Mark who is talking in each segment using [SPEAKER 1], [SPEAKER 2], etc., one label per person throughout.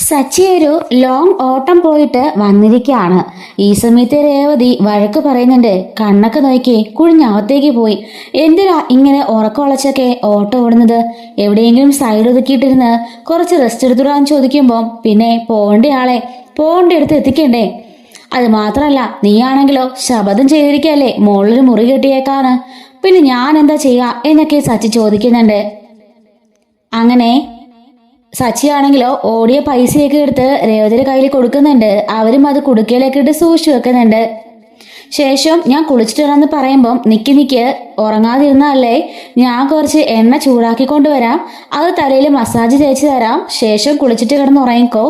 [SPEAKER 1] സച്ചി ഒരു ലോങ് ഓട്ടം പോയിട്ട് വന്നിരിക്കുകയാണ്. ഈ സമയത്ത് രേവതി വഴക്ക് പറയുന്നുണ്ട്. കണ്ണൊക്കെ നോക്കി കുഴിഞ്ഞകത്തേക്ക് പോയി. എന്തിനാ ഇങ്ങനെ ഉറക്കമുളച്ചൊക്കെ ഓട്ടം ഓടുന്നത്? എവിടെയെങ്കിലും സൈഡ് ഒതുക്കിയിട്ടിരുന്ന് കുറച്ച് റെസ്റ്റ് എടുത്തുടാൻ ചോദിക്കുമ്പോൾ പിന്നെ പോകേണ്ടയാളെ പോകേണ്ടടുത്ത് എത്തിക്കണ്ടേ? അത് മാത്രമല്ല, നീയാണെങ്കിലോ ശപഥം ചെയ്തിരിക്കല്ലേ മുകളിൽ മുറി കെട്ടിയേക്കാണ്. പിന്നെ ഞാൻ എന്താ ചെയ്യാ എന്നൊക്കെ സച്ചി ചോദിക്കുന്നുണ്ട്. അങ്ങനെ സച്ചിയാണെങ്കിലോ ഓടിയ പൈസയൊക്കെ എടുത്ത് രേവതിയുടെ കയ്യിൽ കൊടുക്കുന്നുണ്ട്. അവരും അത് കുടുക്കയിലേക്ക് ഇട്ട് സൂക്ഷിച്ചു വെക്കുന്നുണ്ട്. ശേഷം ഞാൻ കുളിച്ചിട്ട് വരാമെന്ന് പറയുമ്പം നിക്ക് ഉറങ്ങാതിരുന്നല്ലേ, ഞാൻ കുറച്ച് എണ്ണ ചൂടാക്കി കൊണ്ടുവരാം, അത് തലയിൽ മസാജ് തേച്ച് തരാം, ശേഷം കുളിച്ചിട്ട് കിടന്ന് ഉറങ്ങിക്കോ,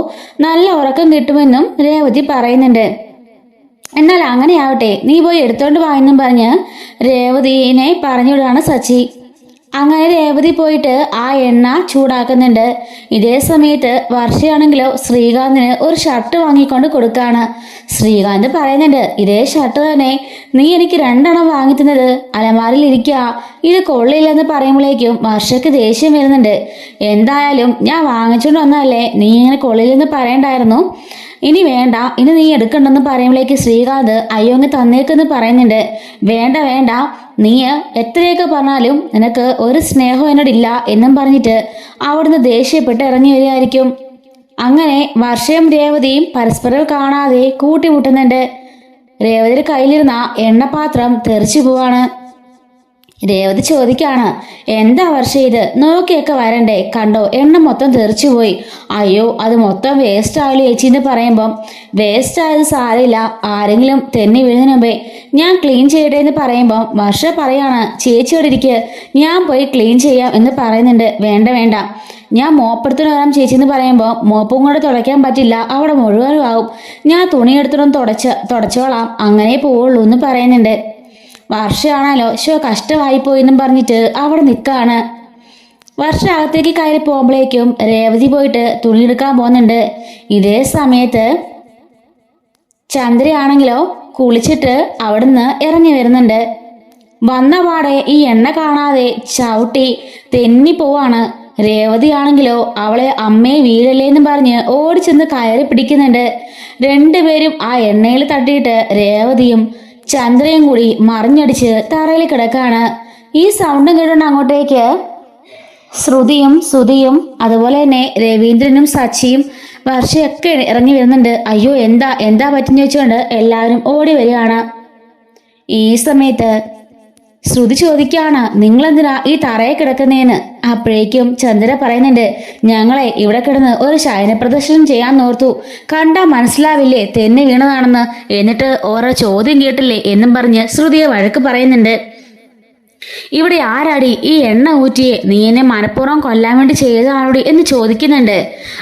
[SPEAKER 1] നല്ല ഉറക്കം കിട്ടുമെന്നും രേവതി പറയുന്നുണ്ട്. എന്നാൽ അങ്ങനെയാവട്ടെ, നീ പോയി എടുത്തോണ്ട് വായെന്നും പറഞ്ഞ് രേവതിനെ പറഞ്ഞുവിടാണ് സച്ചി. അങ്ങനെ രേവതി പോയിട്ട് ആ എണ്ണ ചൂടാക്കുന്നുണ്ട്. ഇതേ സമയത്ത് വർഷയാണെങ്കിലോ ശ്രീകാന്തിന് ഒരു ഷർട്ട് വാങ്ങിക്കൊണ്ട് കൊടുക്കാണ്. ശ്രീകാന്ത് പറയുന്നുണ്ട്, ഇതേ ഷർട്ട് തന്നെ നീ എനിക്ക് 2 വാങ്ങി തന്നത് അലമാരിൽ ഇരിക്കുക, ഇത് കൊള്ളില്ലെന്ന് പറയുമ്പോഴേക്കും വർഷയ്ക്ക് ദേഷ്യം വരുന്നുണ്ട്. എന്തായാലും ഞാൻ വാങ്ങിച്ചോണ്ട് വന്നതല്ലേ, നീ ഇങ്ങനെ കൊള്ളില്ലെന്ന് പറയണ്ടായിരുന്നു, ഇനി വേണ്ട, ഇനി നീ എടുക്കണ്ടെന്ന് പറയുമ്പോഴേക്ക് ശ്രീകാന്ത് അയ്യോ അങ്ങ് തന്നേക്കെന്ന് പറയുന്നുണ്ട്. വേണ്ട, നീ എത്രയൊക്കെ പറഞ്ഞാലും നിനക്ക് ഒരു സ്നേഹം എന്നോടില്ല എന്നും പറഞ്ഞിട്ട് അവിടുന്ന് ദേഷ്യപ്പെട്ട് ഇറങ്ങി വരികയായിരിക്കും. അങ്ങനെ വർഷയും രേവതിയും പരസ്പരം കാണാതെ കൂട്ടിമുട്ടുന്നുണ്ട്. രേവതിയുടെ കയ്യിലിരുന്ന എണ്ണപാത്രം തെറിച്ചു പോവാണ്. രേവതി ചോദിക്കാണ്, എന്താ വർഷ ഇത്, നോക്കിയൊക്കെ വരണ്ടേ, കണ്ടോ എണ്ണ മൊത്തം തെറിച്ചുപോയി. അയ്യോ അത് മൊത്തം വേസ്റ്റ് ആയാലും ചേച്ചി എന്ന് പറയുമ്പം വേസ്റ്റ് ആയത് സാരമില്ല, ആരെങ്കിലും തെന്നി വീഴുന്നതിന് മുമ്പേ ഞാൻ ക്ലീൻ ചെയ്യട്ടെ എന്ന് പറയുമ്പം വർഷ പറയാണ്, ചേച്ചിയോട് ഇരിക്ക്, ഞാൻ പോയി ക്ലീൻ ചെയ്യാം എന്ന് പറയുന്നുണ്ട്. വേണ്ട, ഞാൻ മോപ്പെടുത്തിട്ട് വരാം ചേച്ചി എന്ന് പറയുമ്പോൾ മോപ്പും കൂടെ തുടയ്ക്കാൻ പറ്റില്ല, അവിടെ മുഴുവനും ആവും, ഞാൻ തുണി എടുത്തിട്ടൊന്ന് തുടച്ചോളാം, അങ്ങനെ പോവുള്ളൂ എന്ന് പറയുന്നുണ്ട്. വർഷയാണല്ലോ കഷ്ടമായിപ്പോയി എന്നും പറഞ്ഞിട്ട് അവിടെ നിൽക്കാണ്. വർഷ അകത്തേക്ക് കയറി പോകുമ്പോഴേക്കും രേവതി പോയിട്ട് തുണി എടുക്കാൻ പോകുന്നുണ്ട്. ഇതേ സമയത്ത് ചന്ദ്രയാണെങ്കിലോ കുളിച്ചിട്ട് അവിടുന്ന് ഇറങ്ങി വരുന്നുണ്ട്. വന്ന പാടെ ഈ എണ്ണ കാണാതെ ചവിട്ടി തെന്നി പോവാണ്. രേവതിയാണെങ്കിലോ അവളെ അമ്മയെ വീഴല്ലേന്നും പറഞ്ഞ് ഓടിച്ചെന്ന് കയറി പിടിക്കുന്നുണ്ട്. രണ്ടുപേരും ആ എണ്ണയിൽ തട്ടിയിട്ട് രേവതിയും ചന്ദ്രയും കൂടി മറിഞ്ഞടിച്ച് തറയിൽ കിടക്കാണ്. ഈ സൗണ്ടും കേട്ടോണ്ട് അങ്ങോട്ടേക്ക് ശ്രുതിയും സുധിയും അതുപോലെ തന്നെ രവീന്ദ്രനും സച്ചിയും വർഷയൊക്കെ ഇറങ്ങി വരുന്നുണ്ട്. അയ്യോ എന്താ പറ്റുന്ന ചോദിച്ചുകൊണ്ട് എല്ലാവരും ഓടി വരികയാണ്. ഈ സമയത്ത് ശ്രുതി ചോദിക്കാണ്, നിങ്ങളെന്തിനാ ഈ തറയെ കിടക്കുന്നേന്ന്. അപ്പോഴേക്കും ചന്ദ്ര പറയുന്നുണ്ട്, ഞങ്ങളെ ഇവിടെ കിടന്ന് ഒരു ശയന പ്രദർശനം ചെയ്യാൻ നോർത്തു, കണ്ടാ മനസ്സിലാവില്ലേ തെന്നി വീണതാണെന്ന്, എന്നിട്ട് ഓരോ ചോദ്യം കേട്ടില്ലേ എന്നും പറഞ്ഞ് ശ്രുതിയെ വഴക്ക് പറയുന്നുണ്ട്. ഇവിടെ ആരാടി ഈ എണ്ണ ഊറ്റിയെ, നീ എന്നെ മനഃപൂർവ്വം കൊല്ലാൻ വേണ്ടി ചെയ്തതാണോടി എന്ന് ചോദിക്കുന്നുണ്ട്.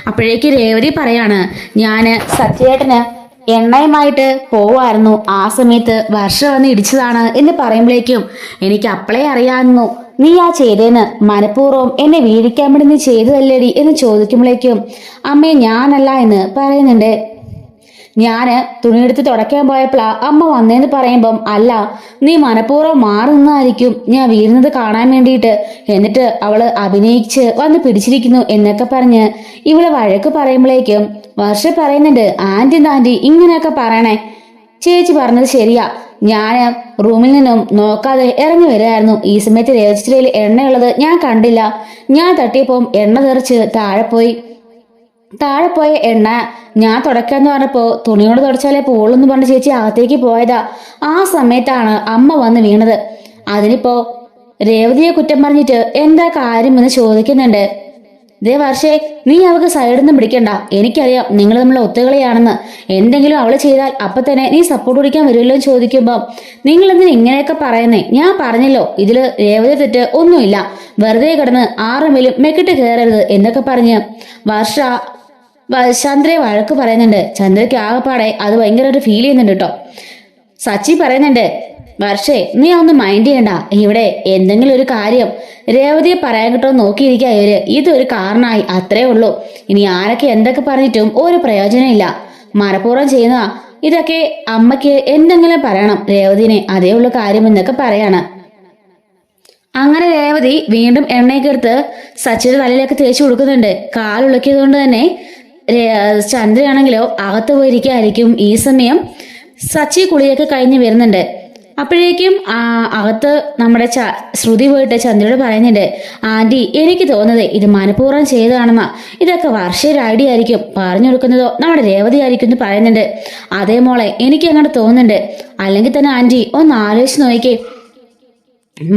[SPEAKER 1] അപ്പോഴേക്ക് രേവതി പറയാണ്, ഞാന് സത്യേട്ടന് എണ്ണയുമായിട്ട് പോവായിരുന്നു, ആ സമയത്ത് വർഷ വന്ന് ഇടിച്ചതാണ് എന്ന് പറയുമ്പോഴേക്കും എനിക്ക് അപ്പളേ അറിയാമായിരുന്നു നീ ആ ചെയ്തേന്ന്, മനഃപൂർവ്വം എന്നെ വീഴിക്കാൻ വേണ്ടി നീ ചെയ്തതല്ലേടി എന്ന് ചോദിക്കുമ്പോഴേക്കും അമ്മേ ഞാനല്ല എന്ന് പറയുന്നുണ്ട്. ഞാന് തുണിയെടുത്ത് തുടയ്ക്കാൻ പോയപ്പോഴാ അമ്മ വന്നേന്ന് പറയുമ്പം അല്ല, നീ മനഃപൂർവ്വം മാറി നിന്നായിരിക്കും ഞാൻ വീഴുന്നത് കാണാൻ വേണ്ടിയിട്ട്, എന്നിട്ട് അവള് അഭിനയിച്ച് വന്ന് പിടിച്ചിരിക്കുന്നു എന്നൊക്കെ പറഞ്ഞ് ഇവള് വഴക്ക് പറയുമ്പോഴേക്കും വർഷ പറയുന്നുണ്ട്, ആന്റി ഇങ്ങനെയൊക്കെ പറയണേ, ചേച്ചി പറഞ്ഞത് ശരിയാ, ഞാൻ റൂമിൽ നിന്നും നോക്കാതെ ഇറങ്ങി വരികയായിരുന്നു, ഈ സമയത്ത് രജിസ്റ്ററിൽ എണ്ണയുള്ളത് ഞാൻ കണ്ടില്ല, ഞാൻ തട്ടിയപ്പം എണ്ണ തെറിച്ച് താഴെ പോയ എണ്ണ ഞാൻ തുടക്കാന്ന് പറഞ്ഞപ്പോ തുണിയോട് തുടച്ചാലേ പോളെന്ന് പറഞ്ഞ ചേച്ചി അകത്തേക്ക് പോയതാ, ആ സമയത്താണ് അമ്മ വന്ന് വീണത്, അതിനിപ്പോ രേവതിയെ കുറ്റം പറഞ്ഞിട്ട് എന്താ കാര്യം എന്ന് ചോദിക്കുന്നുണ്ട്. ഇതേ വർഷേ, നീ അവൾക്ക് സൈഡൊന്നും പിടിക്കണ്ട, എനിക്കറിയാം നിങ്ങൾ നമ്മളെ ഒത്തുകളിയാണെന്ന്, എന്തെങ്കിലും അവള് ചെയ്താൽ അപ്പൊ തന്നെ നീ സപ്പോർട്ട് പിടിക്കാൻ വരുമല്ലോ എന്ന് ചോദിക്കുമ്പോ നിങ്ങൾ എന്തിനാ ഇങ്ങനെയൊക്കെ പറയുന്നേ, ഞാൻ പറഞ്ഞല്ലോ ഇതില് രേവതി തെറ്റ് ഒന്നുമില്ല, വെറുതെ കിടന്ന് ആറുമേലും മെക്കിട്ട് കയറരുത് എന്നൊക്കെ പറഞ്ഞ് വർഷ ചന്ദ്രയെ വഴക്ക് പറയുന്നുണ്ട്. ചന്ദ്രയ്ക്ക് ആകെപ്പാടെ അത് ഭയങ്കരമായിട്ട് ഫീൽ ചെയ്യുന്നുണ്ട് കേട്ടോ. സച്ചി പറയുന്നുണ്ട്, വർഷേ നീ ഒന്ന് മൈൻഡ് ചെയ്യണ്ട, ഇവിടെ എന്തെങ്കിലും ഒരു കാര്യം രേവതിയെ പറയാൻ കിട്ടോ നോക്കിയിരിക്കുക, ഇതൊരു കാരണമായി അത്രേ ഉള്ളൂ, ഇനി ആരൊക്കെ എന്തൊക്കെ പറഞ്ഞിട്ടും ഒരു പ്രയോജനം ഇല്ല, മനഃപൂർവ്വം ചെയ്യുന്നതാ, ഇതൊക്കെ അമ്മയ്ക്ക് എന്തെങ്കിലും പറയണം രേവതിനെ, അതേ ഉള്ളു കാര്യം എന്നൊക്കെ പറയാണ്. അങ്ങനെ രേവതി വീണ്ടും എണ്ണയൊക്കെ എടുത്ത് സച്ചിയുടെ തലയിലേക്ക് തേച്ചു കൊടുക്കുന്നുണ്ട്. കാലുളുക്കിയത് കൊണ്ട് തന്നെ ചന്ദ്രയാണെങ്കിലോ അകത്ത് പോയിരിക്കായിരിക്കും. ഈ സമയം സച്ചി കുളിയൊക്കെ കഴിഞ്ഞ് വരുന്നുണ്ട്. അപ്പോഴേക്കും അകത്ത് നമ്മുടെ ശ്രുതി പോയിട്ട് ചന്ദ്രയോട് പറയുന്നുണ്ട്, ആന്റി എനിക്ക് തോന്നുന്നത് ഇത് മനഃപൂർവ്വം ചെയ്തതാണെന്നാ. ഇതൊക്കെ വർഷയുടെ ഐഡിയ ആയിരിക്കും, പറഞ്ഞു കൊടുക്കുന്നതോ നമ്മുടെ രേവതി ആയിരിക്കും എന്ന് പറയുന്നുണ്ട്. അതേ മോളെ എനിക്ക് അങ്ങനെ തോന്നുന്നുണ്ട്. അല്ലെങ്കിൽ തന്നെ ആന്റി ഒന്ന് ആലോചിച്ച് നോക്കിക്കേ,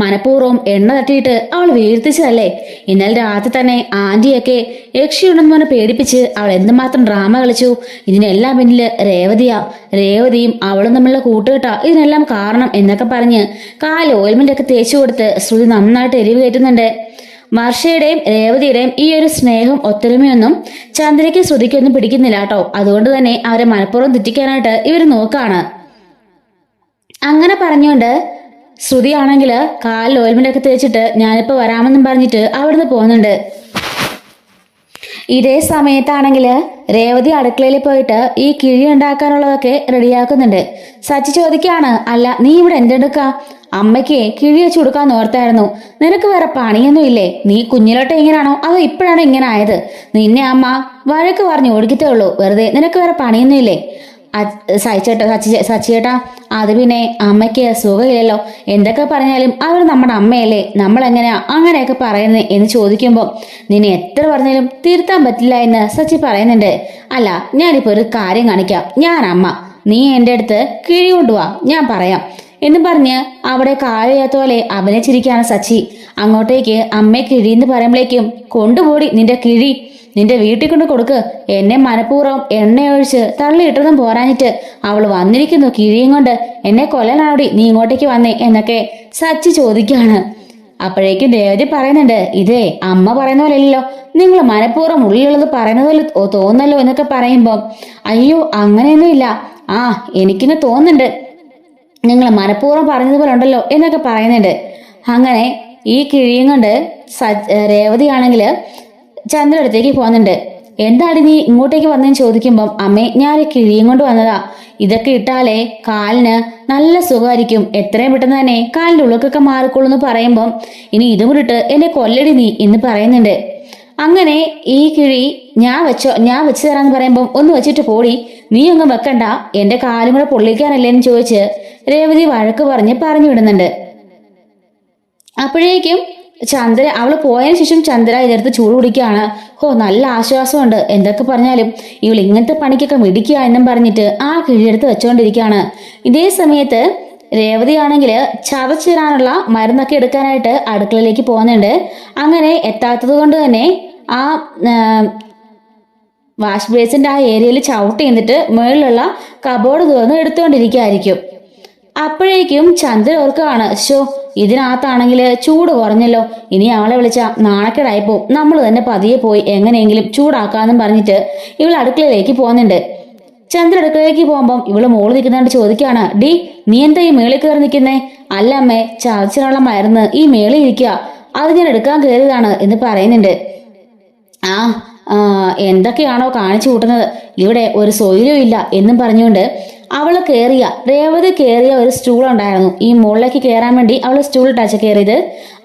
[SPEAKER 1] മനഃപൂർവ്വം എണ്ണ തട്ടിയിട്ട് അവൾ വീഴ്ത്തിച്ചതല്ലേ. ഇന്നലെ രാത്രി തന്നെ ആന്റിയൊക്കെ യക്ഷിയുണ്ടെന്ന് പറഞ്ഞ് പേടിപ്പിച്ച് അവൾ എന്തുമാത്രം ഡ്രാമ കളിച്ചു. ഇതിനെല്ലാം പിന്നില് രേവതിയും അവളും തമ്മിലുള്ള കൂട്ടുകെട്ടാ ഇതിനെല്ലാം കാരണം എന്നൊക്കെ പറഞ്ഞ് കാല് ഓയിൽമെന്റ് ഒക്കെ തേച്ചു കൊടുത്ത് ശ്രുതി നന്നായിട്ട് എരിവ് കയറ്റുന്നുണ്ട്. വർഷയുടെയും രേവതിയുടെയും ഈ ഒരു സ്നേഹം ഒത്തൊരുമയൊന്നും ചന്ദ്രയ്ക്ക് ശ്രുതിക്കൊന്നും പിടിക്കുന്നില്ല കേട്ടോ. അതുകൊണ്ട് തന്നെ അവരെ മനഃപൂർവ്വം തെറ്റിക്കാനായിട്ട് ഇവർ നോക്കാണ്. അങ്ങനെ പറഞ്ഞുകൊണ്ട് ശ്രുതിയാണെങ്കിൽ കാലിൽ ഓയിൽമെന്റ് ഒക്കെ തേച്ചിട്ട് ഞാനിപ്പോൾ വരാമെന്നും പറഞ്ഞിട്ട് അവിടുന്ന് പോകുന്നുണ്ട്. ഇതേ സമയത്താണെങ്കിൽ രേവതി അടുക്കളയിൽ പോയിട്ട് ഈ കിഴി ഉണ്ടാക്കാനുള്ളതൊക്കെ റെഡിയാക്കുന്നുണ്ട്. സച്ചി ചോദിക്കാണ്, അല്ല നീ ഇവിടെ എന്തെടുക്കാ? അമ്മയ്ക്ക് കിഴി വെച്ച് കൊടുക്കാൻ ഓർത്തായിരുന്നു. നിനക്ക് വേറെ പണിയൊന്നും ഇല്ലേ? നീ കുഞ്ഞിലോട്ടെ ഇങ്ങനാണോ അതോ ഇപ്പോഴാണോ ഇങ്ങനെ ആയത്? നിന്നെ അമ്മ വഴക്ക് പറഞ്ഞു ഓടിക്കത്തേ ഉള്ളൂ, വെറുതെ നിനക്ക് വേറെ പണിയൊന്നും ഇല്ലേ? സച്ചിയേട്ടാ, അത് പിന്നെ അമ്മയ്ക്ക് സുഖമില്ലല്ലോ. എന്തൊക്കെ പറഞ്ഞാലും അവർ നമ്മുടെ അമ്മയല്ലേ, നമ്മളെങ്ങനെയാ അങ്ങനെയൊക്കെ പറയുന്നത് എന്ന് ചോദിക്കുമ്പോൾ നിന്നെ എത്ര പറഞ്ഞാലും തിരുത്താൻ പറ്റില്ല എന്ന് സച്ചി പറയുന്നുണ്ട്. അല്ല ഞാനിപ്പോൾ ഒരു കാര്യം കാണിക്കാം, ഞാൻ അമ്മ, നീ എൻ്റെ അടുത്ത് കിഴി കൊണ്ടുവാ, ഞാൻ പറയാം എന്ന് പറഞ്ഞ് അവിടെ കാലിയാത്ത പോലെ അഭിനയിച്ചിരിക്കുകയാണ് സച്ചി. അങ്ങോട്ടേക്ക് അമ്മയെ കിഴിന്ന് പറയുമ്പോഴേക്കും കൊണ്ടുപോടി നിന്റെ കിഴി, നിന്റെ വീട്ടിൽ കൊണ്ട് കൊടുക്ക്. എന്നെ മനഃപൂർവ്വം എണ്ണയൊഴിച്ച് തള്ളിയിട്ടതും പോരാഞ്ഞിട്ട് അവൾ വന്നിരിക്കുന്നു കിഴിയും കൊണ്ട്. എന്നെ കൊല്ലാനാടി നീ ഇങ്ങോട്ടേക്ക് വന്നേ എന്നൊക്കെ സച്ചി ചോദിക്കാണ്. അപ്പോഴേക്കും രേവതി പറയുന്നുണ്ട്, ഇതേ അമ്മ പറയുന്ന പോലെയല്ലോ, നിങ്ങൾ മനഃപൂർവ്വം ഉള്ളിലുള്ളത് പറയുന്ന പോലെ തോന്നല്ലോ എന്നൊക്കെ പറയുമ്പോൾ അയ്യോ അങ്ങനെയൊന്നുമില്ല, എനിക്കിന്ന് തോന്നുന്നുണ്ട് നിങ്ങൾ മനഃപൂർവ്വം പറഞ്ഞതുപോലെ ഉണ്ടല്ലോ എന്നൊക്കെ പറയുന്നുണ്ട്. അങ്ങനെ ഈ കിഴിയും കൊണ്ട് രേവതി ആണെങ്കിൽ ചന്ദ്ര അടുത്തേക്ക് പോകുന്നുണ്ട്. എന്താണ് നീ ഇങ്ങോട്ടേക്ക് വന്നതെന്ന് ചോദിക്കുമ്പം അമ്മേ ഞാൻ കിഴിയും കൊണ്ട് വന്നതാ, ഇതൊക്കെ ഇട്ടാലേ കാലിന് നല്ല സുഖമായിരിക്കും, എത്രയും പെട്ടെന്ന് തന്നെ കാലിൻ്റെ ഉള്ളിലൊക്കെ മാറിക്കൊള്ളൂ എന്ന് പറയുമ്പം ഇനി ഇതും കൂടിട്ട് എന്നെ കൊല്ലടി നീ എന്ന് പറയുന്നുണ്ട്. അങ്ങനെ ഈ കിഴി ഞാൻ വെച്ചു തരാന്ന് പറയുമ്പം ഒന്ന് വെച്ചിട്ട് പോടി, നീ ഒന്നും വെക്കണ്ട, എന്റെ കാലും കൂടെ പൊള്ളിക്കാനല്ലേ എന്ന് ചോദിച്ച് രേവതി വഴക്ക് പറഞ്ഞു വിടുന്നുണ്ട്. അപ്പോഴേക്കും ചന്ദ്ര അവള് പോയതിനു ശേഷം ചന്ദ്ര ഇതെടുത്ത് ചൂട് കുടിക്കുകയാണ്. നല്ല ആശ്വാസമുണ്ട്, എന്തൊക്കെ പറഞ്ഞാലും ഇവൾ ഇങ്ങനത്തെ പണിക്കൊക്കെ മിടിക്കുക എന്നും പറഞ്ഞിട്ട് ആ കിഴിയെടുത്ത് വെച്ചുകൊണ്ടിരിക്കുകയാണ്. ഇതേ സമയത്ത് രേവതി ആണെങ്കിൽ ചതച്ചിടാനുള്ള മരുന്നൊക്കെ എടുക്കാനായിട്ട് അടുക്കളയിലേക്ക് പോകുന്നുണ്ട്. അങ്ങനെ എത്താത്തത് കൊണ്ട് തന്നെ ആ വാഷ് ബേസിന്റെ ആ ഏരിയയിൽ ചവിട്ടി എന്നിട്ട് മുകളിലുള്ള കബോർഡ് തുറന്ന് എടുത്തുകൊണ്ടിരിക്കുകയായിരിക്കും. അപ്പോഴേക്കും ചന്ദ്ര ഓർക്കാണ്, ഇതിനകത്താണെങ്കിൽ ചൂട് കുറഞ്ഞല്ലോ, ഇനി അവളെ വിളിച്ച നാണക്കേടായിപ്പോ, നമ്മൾ തന്നെ പതിയെ പോയി എങ്ങനെയെങ്കിലും ചൂടാക്കാന്നും പറഞ്ഞിട്ട് ഇവൾ അടുക്കളയിലേക്ക് പോകുന്നുണ്ട്. ചന്ദ്ര അടുക്കളയിലേക്ക് പോകുമ്പം ഇവള് മോള് നിൽക്കുന്നതായിട്ട് ചോദിക്കുകയാണ്, ഡി നീ എന്താ ഈ മേളിൽ കയറി നിൽക്കുന്നേ? അല്ല അമ്മേ, ചതച്ചിനുള്ള മരുന്ന് ഈ മേളിൽ ഇരിക്കുക, അത് ഞാൻ എടുക്കാൻ കയറിയതാണ് എന്ന് പറയുന്നുണ്ട്. എന്തൊക്കെയാണോ കാണിച്ചു കൂട്ടുന്നത്, ഇവിടെ ഒരു സ്വൈര്യവും ഇല്ല എന്നും പറഞ്ഞുകൊണ്ട് രേവതി കയറിയ ഒരു സ്റ്റൂൾ ഉണ്ടായിരുന്നു. ഈ മുകളിലേക്ക് കയറാൻ വേണ്ടി അവൾ സ്റ്റൂൾ ടച്ച് കയറിയത്.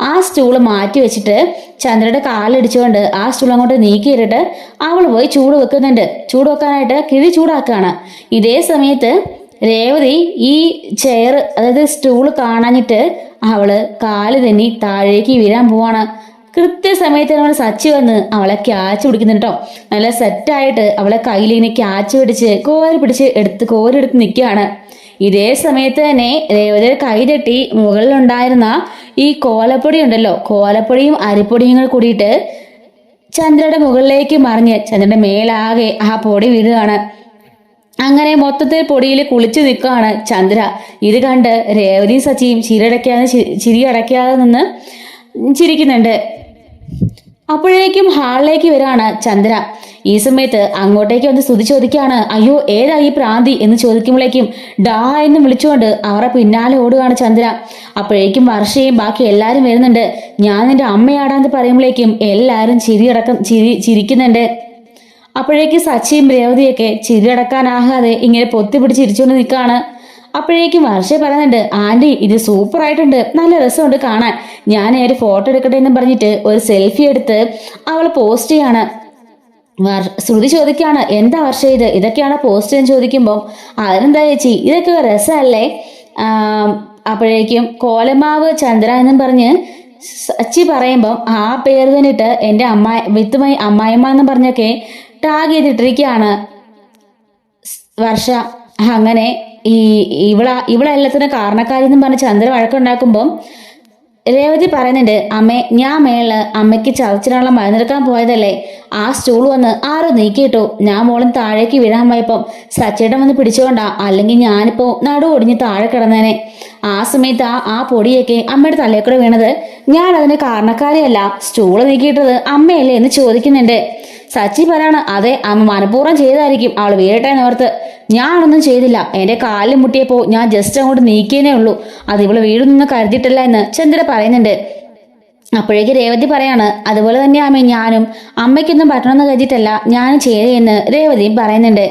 [SPEAKER 1] ആ സ്റ്റൂള് മാറ്റി വെച്ചിട്ട് ചന്ദ്രയുടെ കാലിടിച്ചുകൊണ്ട് ആ സ്റ്റൂൾ അങ്ങോട്ട് നീക്കിയിട്ടിട്ട് അവൾ പോയി ചൂട് വെക്കാനായിട്ട് കിഴി ചൂടാക്കുകയാണ്. ഇതേ സമയത്ത് രേവതി ഈ ചെയർ അതായത് സ്റ്റൂൾ കാണാഞ്ഞിട്ട് അവള് കാല് തന്നെ താഴേക്ക് വീഴാൻ പോവാണ്. കൃത്യസമയത്ത് നമ്മൾ സച്ചി വന്ന് അവളെ ക്യാച്ച് പിടിക്കുന്നുണ്ടോ, നല്ല സെറ്റായിട്ട് അവളെ കയ്യിൽ ഇങ്ങനെ ക്യാച്ച് പിടിച്ച് കോരെടുത്ത് നിൽക്കുകയാണ്. ഇതേ സമയത്ത് തന്നെ രേവതിയുടെ കൈ തട്ടി മുകളിലുണ്ടായിരുന്ന ഈ കോലപ്പൊടി ഉണ്ടല്ലോ, കോലപ്പൊടിയും അരിപ്പൊടിയും കൂടെ കൂടിയിട്ട് ചന്ദ്രയുടെ മുകളിലേക്ക് മറിഞ്ഞ് ചന്ദ്രയുടെ മേലാകെ ആ പൊടി വീഴുകയാണ്. അങ്ങനെ മൊത്തത്തിൽ പൊടിയിൽ കുളിച്ചു നിൽക്കുകയാണ് ചന്ദ്ര. ഇത് കണ്ട് രേവതിയും സച്ചിയും ചിരി അടയ്ക്കാതെ നിന്ന് ചിരിക്കുന്നുണ്ട്. അപ്പോഴേക്കും ഹാളിലേക്ക് വരാണ് ചന്ദ്ര. ഈ സമയത്ത് അങ്ങോട്ടേക്ക് വന്ന് സ്തുതി ചോദിക്കുകയാണ്, അയ്യോ ഏതാ ഈ പ്രാന്തി എന്ന് ചോദിക്കുമ്പോഴേക്കും ഡാ എന്ന് വിളിച്ചുകൊണ്ട് അവരെ പിന്നാലെ ഓടുകയാണ് ചന്ദ്ര. അപ്പോഴേക്കും വർഷയും ബാക്കി എല്ലാവരും വരുന്നുണ്ട്. ഞാൻ നിന്റെ അമ്മയാടാന്ന് പറയുമ്പോഴേക്കും എല്ലാവരും ചിരിക്കുന്നുണ്ട്. അപ്പോഴേക്കും സച്ചിയും രേവതിയൊക്കെ ചിരിയടക്കാനാകാതെ ഇങ്ങനെ പൊത്തിപ്പിടിച്ച് ചിരിച്ചുകൊണ്ട് നിൽക്കുകയാണ്. അപ്പോഴേക്കും വർഷ പറയുന്നുണ്ട്, ആന്റി ഇത് സൂപ്പർ ആയിട്ടുണ്ട്, നല്ല രസമുണ്ട് കാണാൻ, ഞാൻ ഒരു ഫോട്ടോ എടുക്കട്ടെ എന്ന് പറഞ്ഞിട്ട് ഒരു സെൽഫി എടുത്ത് അവൾ പോസ്റ്റ് ചെയ്യാണ്. ശ്രുതി ചോദിക്കാണ്, എന്താ വർഷ ഇതൊക്കെയാണ് പോസ്റ്റ് എന്ന് ചോദിക്കുമ്പോൾ അതിനെന്താ ചേച്ചി ഇതൊക്കെ രസമല്ലേ. അപ്പോഴേക്കും കോലമാവ് ചന്ദ്ര എന്നും പറഞ്ഞ് സച്ചി പറയുമ്പം ആ പേര് തന്നെ ഇട്ട് എൻ്റെ വിത്തുമായി അമ്മായിമ്മ എന്നും പറഞ്ഞൊക്കെ ടാഗ് ചെയ്തിട്ടിരിക്കുകയാണ് വർഷ. അങ്ങനെ ഇവളെല്ലാത്തിനും കാരണക്കാരി എന്നും പറഞ്ഞ് ചന്ദ്ര വഴക്കുണ്ടാക്കുമ്പം രേവതി പറയുന്നുണ്ട്, അമ്മേ ഞാൻ മേളില് അമ്മയ്ക്ക് ചതച്ചിനുള്ള മരുന്നെടുക്കാൻ പോയതല്ലേ, ആ സ്റ്റൂൾ വന്ന് ആരോ നീക്കിയിട്ടു. ഞാൻ മോളും താഴേക്ക് വീഴാൻ പോയപ്പം സച്ചേട്ടൻ വന്ന് പിടിച്ചുകൊണ്ടാ, അല്ലെങ്കിൽ ഞാനിപ്പോ നടു ഒടിഞ്ഞ് താഴെ കിടന്നേനെ. ആ സമയത്ത് ആ പൊടിയൊക്കെ അമ്മയുടെ തലയിൽ വീണത്. ഞാൻ അതിന് കാരണക്കാരിയല്ല, സ്റ്റൂള് നീക്കിയിട്ടത് അമ്മയല്ലേ എന്ന് ചോദിക്കുന്നുണ്ട്. സച്ചി പറയാണ്, അതെ അമ്മ മനഃപൂർവ്വം ചെയ്തായിരിക്കും, അവൾ വീഴട്ടെന്ന് ഓർത്ത്. ഞാനൊന്നും ചെയ്തില്ല, എന്റെ കാലിൽ മുട്ടിയപ്പോ ഞാൻ ജസ്റ്റ് അങ്ങോട്ട് നീക്കിയേ ഉള്ളൂ, അത് ഇവള് വീഴുന്നൊന്നും കരുതിയിട്ടില്ല എന്ന് ചന്ദ്ര പറയുന്നുണ്ട്. അപ്പോഴേക്ക് രേവതി പറയാണ്, അതുപോലെ തന്നെ അമ്മ ഞാനും അമ്മയ്ക്കൊന്നും പറ്റണമെന്ന് കരുതിയിട്ടല്ല ഞാൻ ചെയ്തതെന്ന് രേവതിയും പറയുന്നുണ്ട്.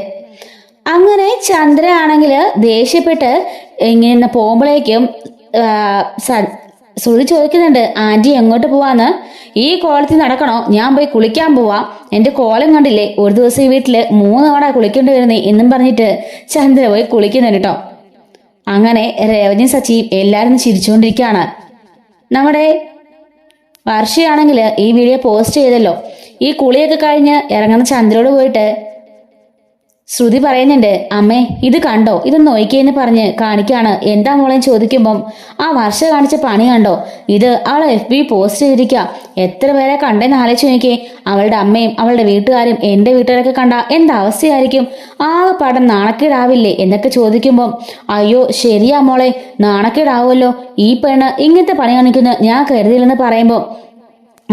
[SPEAKER 1] അങ്ങനെ ചന്ദ്ര ആണെങ്കിൽ ദേഷ്യപ്പെട്ട് ഇങ്ങനെ പോകുമ്പോഴേക്കും ശ്രുതി ചോദിക്കുന്നുണ്ട്, ആന്റി എങ്ങോട്ട് പോവാന്ന്? ഈ കോലത്തിൽ നടക്കണോ? ഞാൻ പോയി കുളിക്കാൻ പോവാ, എന്റെ കോലം കണ്ടില്ലേ, ഒരു ദിവസം ഈ വീട്ടില് 3 തവണ കുളിക്കേണ്ടി വരുന്നേ എന്നും പറഞ്ഞിട്ട് ചന്ദ്ര പോയി കുളിക്കുന്നുണ്ട് കേട്ടോ. അങ്ങനെ രേവതി സച്ചിയും എല്ലാവരും ചിരിച്ചുകൊണ്ടിരിക്കുകയാണ്. നമ്മുടെ വർഷയാണെങ്കിൽ ഈ വീഡിയോ പോസ്റ്റ് ചെയ്തല്ലോ. ഈ കുളിയൊക്കെ കഴിഞ്ഞ് ഇറങ്ങുന്ന ചന്ദ്രയോട് പോയിട്ട് ശ്രുതി പറയുന്നുണ്ട്, അമ്മേ ഇത് കണ്ടോ, ഇതൊന്ന് നോക്കിയെന്ന് പറഞ്ഞ് കാണിക്കാണ്. എന്താ മോളെ ചോദിക്കുമ്പം ആ വർഷ കാണിച്ച പണി കണ്ടോ, ഇത് അവളെ FB പോസ്റ്റ് ചെയ്തിരിക്കുക, എത്ര പേരെ കണ്ടെന്ന് ആലോചിച്ച് നോക്കിയേ. അവളുടെ അമ്മയും അവളുടെ വീട്ടുകാരും എൻ്റെ വീട്ടുകാരൊക്കെ കണ്ട എന്താ അവസ്ഥയായിരിക്കും, ആകെ പടം നാണക്കേടാവില്ലേ എന്നൊക്കെ ചോദിക്കുമ്പം അയ്യോ ശരിയാ മോളെ, നാണക്കേടാവുമല്ലോ, ഈ പെണ്ണ് ഇങ്ങനത്തെ പണി കാണിക്കുന്നു ഞാൻ കരുതിയില്ലെന്ന് പറയുമ്പോൾ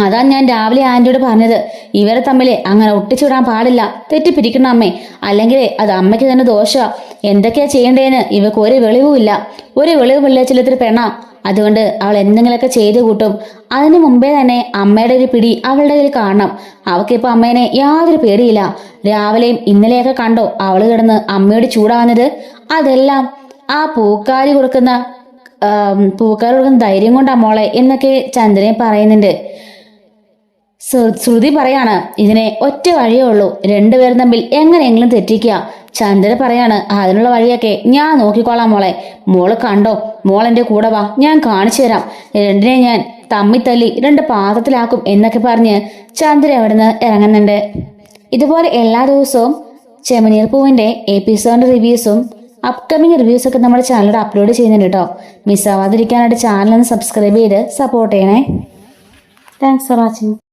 [SPEAKER 1] അതാ ഞാൻ രാവിലെ ആന്റിയോട് പറഞ്ഞത്, ഇവരെ തമ്മിൽ അങ്ങനെ ഒട്ടിച്ചുവിടാൻ പാടില്ല, തെറ്റിപ്പിരിക്കണം അമ്മേ, അല്ലെങ്കിൽ അത് അമ്മയ്ക്ക് തന്നെ ദോഷ. എന്തൊക്കെയാ ചെയ്യേണ്ടതെന്ന് ഇവക്ക് ഒരു വെളിവുമില്ല, ഒരു വെളിവുമില്ല ചിലത്തിൽ പെണ്ണ. അതുകൊണ്ട് അവൾ എന്തെങ്കിലുമൊക്കെ ചെയ്തു കൂട്ടും. അതിനു മുമ്പേ തന്നെ അമ്മയുടെ ഒരു പിടി അവളുടെ കയ്യിൽ കാണണം. അവക്കിപ്പോ അമ്മേനെ യാതൊരു പേടിയില്ല. രാവിലെയും ഇന്നലെയൊക്കെ കണ്ടോ അവള് കിടന്ന് അമ്മയോട് ചൂടാവുന്നത്? അതെല്ലാം ആ പൂക്കാരി കൊടുക്കുന്ന ധൈര്യം കൊണ്ടാ മോളെ എന്നൊക്കെ ചന്ദ്രൻ പറയുന്നുണ്ട്. ശ്രുതി പറയാണ്, ഇതിനെ ഒറ്റ വഴിയേ ഉള്ളൂ, രണ്ടുപേരും തമ്മിൽ എങ്ങനെയെങ്കിലും തെറ്റിക്കുക. ചന്ദ്ര പറയാണ്, അതിനുള്ള വഴിയൊക്കെ ഞാൻ നോക്കിക്കോളാം മോളെ, മോള് കണ്ടോ, മോൾ എൻ്റെ കൂടെ വാ, ഞാൻ കാണിച്ചു തരാം, രണ്ടിനെ ഞാൻ തമ്മിത്തല്ലി 2 പാത്രത്തിലാക്കും എന്നൊക്കെ പറഞ്ഞ് ചന്ദ്ര അവിടുന്ന് ഇറങ്ങുന്നുണ്ട്. ഇതുപോലെ എല്ലാ ദിവസവും ചെമ്മനീർ പൂവിന്റെ എപ്പിസോഡ് റിവ്യൂസും അപ്കമിങ് റിവ്യൂസൊക്കെ നമ്മുടെ ചാനലിൽ അപ്ലോഡ് ചെയ്യുന്നുണ്ട് കേട്ടോ. മിസ്സാവാതിരിക്കാനായിട്ട് ചാനൽ ഒന്ന് സബ്സ്ക്രൈബ് ചെയ്ത് സപ്പോർട്ട് ചെയ്യണേ. Thanks for watching.